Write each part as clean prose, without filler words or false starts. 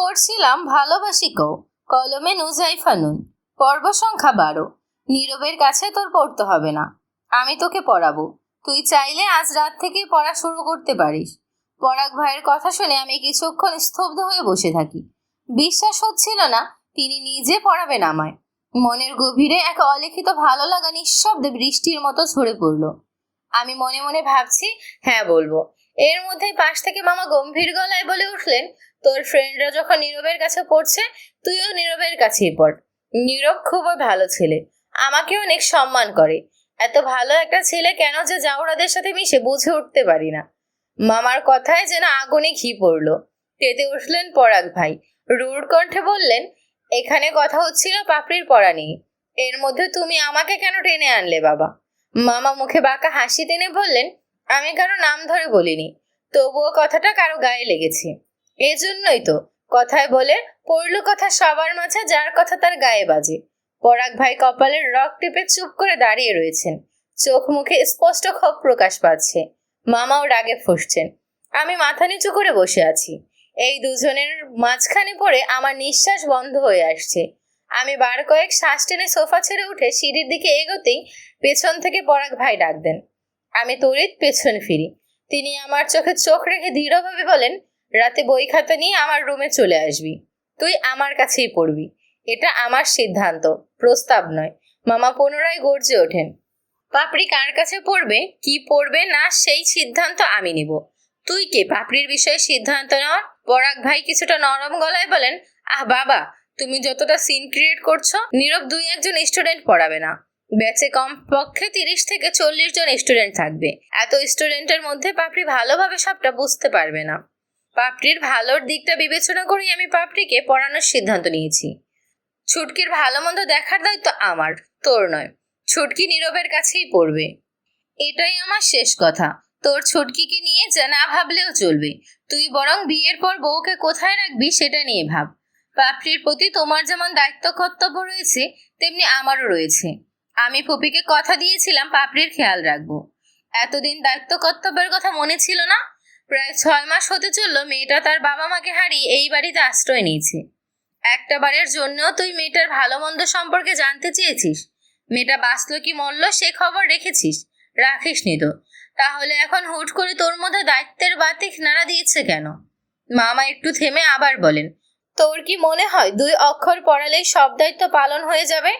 পড়ছিলাম ভালোবাসি কও, কলমে নুজাইফা নুন। পর্ব সংখ্যা 12। নীরবের কাছে তোর পড়তে হবে না, আমি তোকে পড়াবো। তুই চাইলে আজ রাত থেকেই পড়া শুরু করতে পারিস। পরাগ ভাইয়ের কথা শুনে আমি কিছুক্ষণ স্তব্ধ হয়ে বসে থাকি। বিশ্বাস হচ্ছিল না তিনি নিজে পড়াবেন আমায়। মনের গভীরে এক অলিখিত ভালো লাগা নিঃশব্দে বৃষ্টির মতো ঝরে পড়ল। আমি মনে মনে ভাবছি, হ্যাঁ বলবো। এর মধ্যেই পাশ থেকে মামা গম্ভীর গলায় বলে উঠলেন, তোর ফ্রেন্ডরা যখন নীরবের কাছে পড়ছে, তুইও নীরবের কাছেই পড়। নীরব খুবই ভালো ছেলে, আমাকে অনেক সম্মান করে। এত ভালো একটা ছেলে কেন যে জাউরাদের সাথে মিশে বুঝে উঠতে পারি না। মামার কথায় যেন আগুনে ঘি পড়লো। তেতে উঠলেন পরাগ ভাই, রূঢ় কণ্ঠে বললেন, এখানে কথা হচ্ছিল পাপড়ির পড়া নিয়ে, এর মধ্যে তুমি আমাকে কেন টেনে আনলে বাবা? মামা মুখে বাঁকা হাসি টেনে বললেন, আমি কারো নাম ধরে বলিনি, তবুও কথাটা কারো গায়ে লেগেছে, এজন্যই তো কথায় বলে পড়ল কথা সবার মাঝে যার কথা তার গায়ে বাজে। পরাগ ভাই কপালের রক টিপে চুপ করে দাঁড়িয়ে রয়েছেন, চোখ মুখে স্পষ্ট ক্ষোভ প্রকাশ পাচ্ছে। মামাও রাগে ফুঁসছেন। আমি মাথা নিচু করে বসে আছি। এই দুজনের মাঝখানে পড়ে আমার নিঃশ্বাস বন্ধ হয়ে আসছে। আমি বার কয়েক শ্বাস টেনে সোফা ছেড়ে উঠে সিঁড়ির দিকে এগোতেই পেছন থেকে পরাগ ভাই ডাক দেন। আমি তড়িৎ পেছন ফিরি। তিনি আমার চোখে চোখ রেখে দৃঢ়ভাবে বলেন, রাতে বই খাতা নিয়ে আমার রুমে চলে আসবি, তুই আমার কাছেই পড়বি। এটা আমার সিদ্ধান্ত, প্রস্তাব নয়। মামা পুনরায় গর্জে ওঠেন, পাপড়ি কার কাছে পড়বে, কি পড়বে না, সেই সিদ্ধান্ত আমি নিব। তুই কে পাপড়ির বিষয়ে সিদ্ধান্ত নেওয়ার? পরাগ ভাই কিছুটা নরম গলায় বলেন, আহ বাবা, তুমি যতটা সিন ক্রিয়েট করছো, নীরব 2-1 জন স্টুডেন্ট পড়াবে না, ব্যাচে কমপক্ষে 30 থেকে 40 জন স্টুডেন্ট থাকবে। এত স্টুডেন্টের মধ্যে পাপড়ি ভালোভাবে সবটা বুঝতে পারবে না। পাপড়ির ভালোর দিকটা বিবেচনা করেই আমি পাপড়িকে পড়ানোর সিদ্ধান্ত নিয়েছি। ছুটকির ভালো মন্দ দেখার দায়িত্ব আমার, তোর নয়। ছুটকি নীরবের কাছেই পড়বে, এটাই আমার শেষ কথা। তোর ছুটকিকে নিয়ে যা না ভাবলেও চলবে, তুই বরং বিয়ের পর বউকে কোথায় রাখবি সেটা নিয়ে ভাব। পাপড়ির প্রতি তোমার যেমন দায়িত্ব কর্তব্য রয়েছে, তেমনি আমারও রয়েছে। আমি ফুপিকে কথা দিয়েছিলাম পাপড়ির খেয়াল রাখবো। এতদিন দায়িত্ব কর্তব্যের কথা মনে ছিল না? প্রায় 6 মাস হতে চলল মেয়েটা তার বাবা মাকে হারিয়ে এই বাড়িতে আশ্রয় নিয়েছে। একটা বারের জন্য তুই মেয়েটার ভালো মন্দ সম্পর্কে জানতে চেয়েছিস? মেয়েটা বাঁচলো কি মরলো সে খবর রেখেছিস? রাখিসনি তো। তাহলে এখন হুট করে তোর মধ্যে দায়িত্বের বাতিক নাড়া দিয়েছে কেন? মামা একটু থেমে আবার বলেন, তোর কি মনে হয় 2 অক্ষর পড়ালেই সব দায়িত্ব পালন হয়ে যাবে?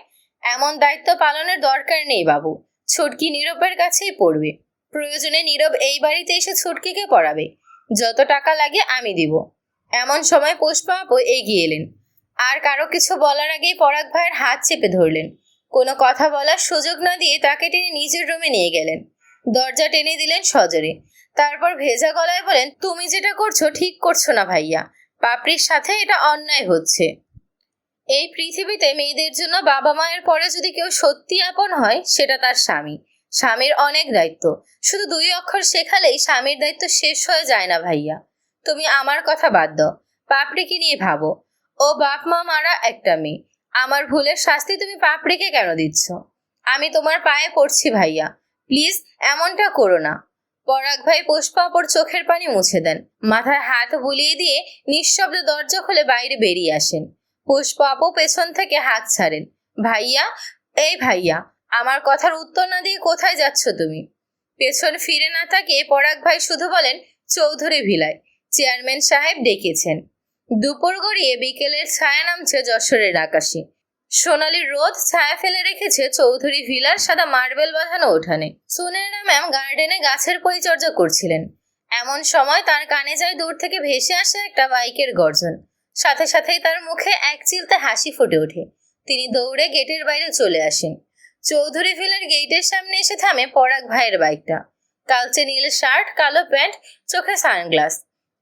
এমন দায়িত্ব পালনের দরকার নেই বাবু। ছুটকি নীরবের কাছেই পড়বে। প্রয়োজনে নীরব এই বাড়িতে এসে ছুটকিকে পড়াবে। যত টাকা লাগে আমি দিব। এমন সময় পুষ্পা আপু এগিয়ে এলেন। আর কারো কিছু বলার আগেই পরাগ ভাইয়ের হাত চেপে ধরলেন। কোনো কথা বলার সুযোগ না দিয়ে তাকে টেনে নিজের রুমে নিয়ে গেলেন। দরজা টেনে দিলেন সজোরে। তারপর ভেজা গলায় বলেন, তুমি যেটা করছো ঠিক করছো না ভাইয়া। পাপড়ির সাথে এটা অন্যায় হচ্ছে। এই পৃথিবীতে মেয়েদের জন্য বাবা মায়ের পরে যদি কেউ সত্যি আপন হয়, সেটা তার স্বামী। স্বামীর অনেক দায়িত্ব, শুধু 2 অক্ষর শেখালেই স্বামীর দায়িত্ব শেষ হয়ে যায় না ভাইয়া। তুমি আমার কথা বাদ দাও, পাপড়িকে নিয়ে ভাবো। ও বাপ মা মারা একটা মেয়ে, আমার ভুলের শাস্তি তুমি পাপড়িকে কেন দিচ্ছ? আমি তোমার পায়ে পড়ছি ভাইয়া, প্লিজ এমনটা করো না। পরাগ ভাই পুষ্পা অপর চোখের পানি মুছে দেন, মাথায় হাত বুলিয়ে দিয়ে নিঃশব্দে দরজা খুলে বাইরে বেরিয়ে আসেন। পুষ্পা আপু পেছন থেকে হাত ছাড়েন। ভাইয়া, এই ভাইয়া, আমার কথার উত্তর না দিয়ে কোথায় যাচ্ছ তুমি? পেছন ফিরে না তাকিয়ে পরাগ ভাই শুধু বলেন, চৌধুরী ভিলায় চেয়ারম্যান সাহেব ডেকেছেন। দুপুর গড়িয়ে বিকেলের ছায়া নামছে যশোরের আকাশে। সোনালি রোদ ছায়া ফেলে রেখেছে চৌধুরী ভিলার সাদা মার্বেল বাঁধানো উঠানে। সুনেরা ম্যাম গার্ডেনে গাছের পরিচর্যা করছিলেন। এমন সময় তার কানে যায় দূর থেকে ভেসে আসে একটা বাইকের গর্জন। সাথে সাথেই তার মুখে এক চিলতে হাসি ফুটে ওঠে। তিনি দৌড়ে গেটের বাইরে চলে আসেন। চৌধুরী ভিলার গেটের সামনে এসে থামে পরাগ ভাইয়ের বাইকটা। কালচে নীল শার্ট, কালো প্যান্ট, চোখে সানগ্লাস।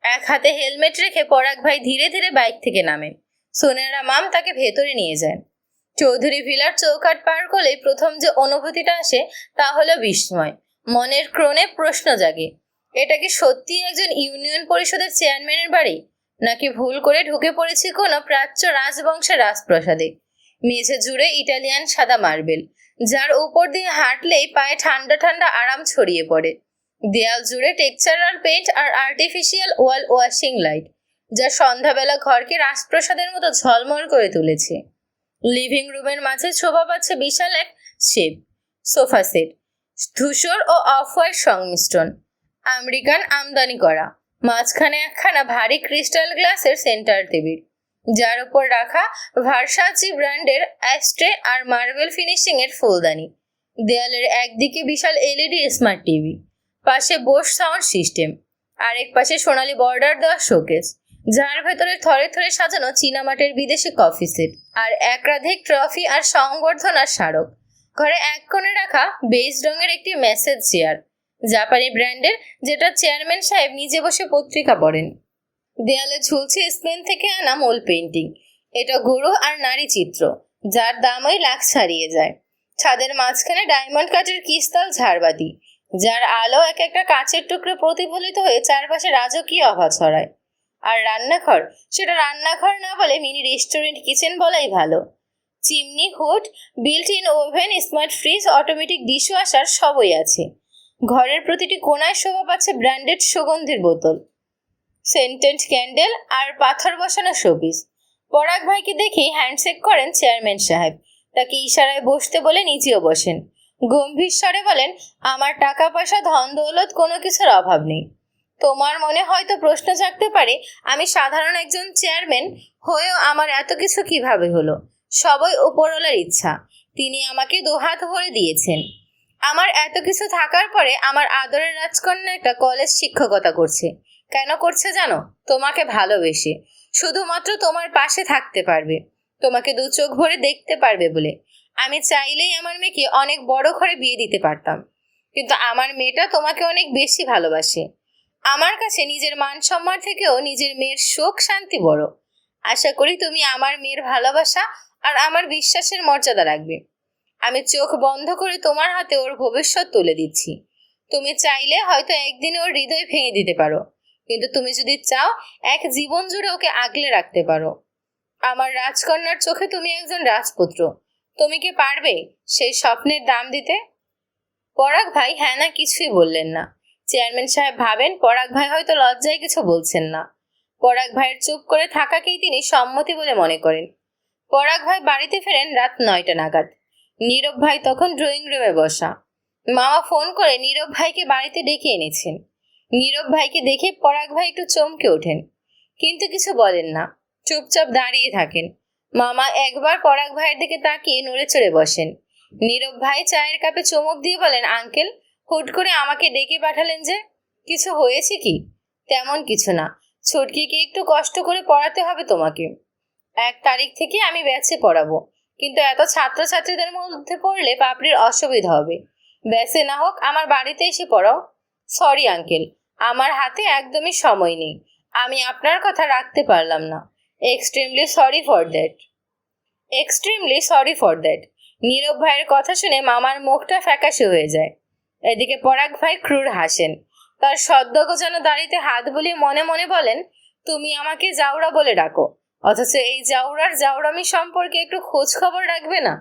এক হাতে হেলমেট রেখে পরাগ ভাই ধীরে ধীরে বাইক থেকে নামেন। সোনেরা মাম তাকে ভেতরে নিয়ে যান। চৌধুরী ভিলার চৌকাঠ পার করলেই প্রথম যে অনুভূতিটা আসে তা হলো বিস্ময়। মনের ক্রোণে প্রশ্ন জাগে, এটা কি সত্যি একজন ইউনিয়ন পরিষদের চেয়ারম্যানের বাড়ি, নাকি ভুল করে ঢুকে পড়েছি কোনো প্রাচ্য রাজবংশের রাজপ্রাসাদে? মেঝে জুড়ে ইটালিয়ান সাদা মার্বেল, যার উপর দিয়ে হাঁটলেই পায়ে ঠান্ডা ঠান্ডা আরাম ছড়িয়ে পড়ে। দেয়াল জুড়ে টেক্সচারাল পেইন্ট আর আর্টিফিশিয়াল ওয়াল ওয়াশিং লাইট। যা সন্ধ্যাবেলা ঘরকে রাজপ্রাসাদের মতো ঝলমল করে তুলেছে। লিভিং রুমের মাঝে শোভা পাচ্ছে বিশাল এক শেপ সোফা সেট, ধূসর ও অফ হোয়াইট সংমিশ্রণ, আমেরিকান আমদানি করা। মাঝখানে একখানা ভারী ক্রিস্টাল গ্লাসের সেন্টার টেবিল, যার উপর রাখা ভার্সাচি ব্র্যান্ডের অ্যাস্ট্রে আর মার্বেল ফিনিশিং এর ফুলদানি। দেয়ালের একদিকে বিশাল এলইডি স্মার্ট টিভি, পাশে বোস সাউন্ড সিস্টেম, আরেক পাশে সোনালী বর্ডার দেওয়া শোকেস, যার ভেতরে থরে থরে সাজানো চীনামাটির বিদেশি কফি সেট আর একাধিক ট্রফি আর সংবর্ধনার স্মারক। ঘরে এক কোণে রাখা বেজ রঙের একটি মেসেজ চেয়ার, জাপানি ব্র্যান্ডের, যেটা চেয়ারম্যান সাহেব নিজে বসে পত্রিকা পড়েন। দেয়ালে ঝুলছে স্পেন থেকে আনা মূল পেন্টিং। এটা গরু আর নারী চিত্র, যার দামই লাখ ছাড়িয়ে যায়। ছাদের মাঝখানে ডায়মন্ড কাঠের ক্রিস্টাল ঝাড়বাতি, যার আলো এক একটা কাচের টুকরো প্রতিফলিত হয়ে চারপাশে রাজকীয় আভা ছড়ায়। আর রান্নাঘর, সেটা রান্নাঘর না বলে মিনি রেস্টুরেন্ট কিচেন বলাই ভালো। Chimney, hood, built in oven, smart fridge, automatic dishwasher সবই আছে। ঘরের প্রতিটি কোণায় শোভা পাচ্ছে ব্র্যান্ডেড সুগন্ধির বোতল, সেন্টেন্ট ক্যান্ডেল আর পাথর বসানো শোপিস। পরাগ ভাইকে দেখেই হ্যান্ডশেক করেন চেয়ারম্যান সাহেব, তাকে ইশারায় বসতে বলে নিজেও বসেন। গম্ভীর স্বরে বলেন, আমার টাকা পয়সা ধন দৌলত কোনো কিছুর অভাব নেই। তোমার মনে হয়তো প্রশ্ন জাগতে পারে, আমি সাধারণ একজন চেয়ারম্যান হয়েও আমার এত কিছু কিভাবে হলো? সবই উপরওয়ালার ইচ্ছা। তিনি আমাকে দুহাত ভরে দিয়েছেন। আমার এত কিছু থাকার পরে আমার আদরের রাজকন্যা একটা কলেজ শিক্ষকতা করছে। কেন করছে জানো? তোমাকে ভালোবেসে, শুধুমাত্র তোমার পাশে থাকতে পারবে, তোমাকে দু চোখ ভরে দেখতে পারবে বলে। আমি চাইলেই আমার মেয়েকে অনেক বড় ঘরে বিয়ে দিতে পারতাম, কিন্তু আমার মেয়েটা তোমাকে অনেক বেশি ভালোবাসে। আমার কাছে নিজের মান সম্মান থেকেও নিজের মেয়ের সুখ শান্তি বড়। আশা করি তুমি আমার মেয়ের ভালোবাসা আর আমার বিশ্বাসের মর্যাদা রাখবে। আমি চোখ বন্ধ করে তোমার হাতে ওর ভবিষ্যৎ তুলে দিচ্ছি। তুমি চাইলে হয়তো একদিনে ওর হৃদয় ভেঙে দিতে পারো, কিন্তু তুমি যদি চাও এক জীবন জুড়ে ওকে আগলে রাখতে পারো। আমার রাজকন্যার চোখে তুমি একজন রাজপুত্র। তুমি কি পারবে সেই স্বপ্নের দাম দিতে? পরাগ ভাই হ্যাঁ না কিছুই বললেন না। চেয়ারম্যান সাহেব ভাবেন পরাগ ভাই হয়তো লজ্জায় কিছু বলছেন না। পরাগ ভাইয়ের চুপ করে থাকাকেই তিনি সম্মতি বলে মনে করেন। পরাগ ভাই বাড়িতে ফেরেন রাত 9টা নাগাদ। নীরব ভাই তখন ড্রয়িং রুমে বসা। মামা ফোন করে নীরব ভাইকে বাড়িতে ডেকে এনেছেন। নীরব ভাইকে দেখে পরাগ ভাই একটু চমকে ওঠেন, কিন্তু কিছু বলেন না, চুপচাপ দাঁড়িয়ে থাকেন। মামা একবার পরাগ ভাইয়ের দিকে তাকিয়ে নড়ে চড়ে বসেন। নীরব ভাই চায়ের কাপে চুমুক দিয়ে বলেন, আঙ্কেল, হুট করে আমাকে ডেকে পাঠালেন যে? কিছু হয়েছে কি? তেমন কিছু না, ছুটকিকে একটু কষ্ট করে পড়াতে হবে তোমাকে। 1 তারিখ থেকে আমি ব্যাচে পড়াবো, কিন্তু এত ছাত্রছাত্রীদের মধ্যে পড়লে পাপড়ির অসুবিধা হবে। ব্যাচে না হোক আমার বাড়িতে এসে পড়াও। সরি আঙ্কেল, আমার হাতে একদমই সময় নেই। আমি আপনার কথা রাখতে পারলাম না। Extremely sorry for that. Extremely sorry for that. Nirab ভাইয়ের কথা শুনে মামার মুখটা ফ্যাকাশে হয়ে যায়। এদিকে পরাগ ভাই ক্রুর হাসেন। তার সদ্য গোছানো দাড়িতে হাত বুলিয়ে মনে মনে বলেন, তুমি আমাকে জাউরা বলে ডাকো, অথচ এই জাউরার জাউরামি সম্পর্কে একটু খোঁজ খবর রাখবে না?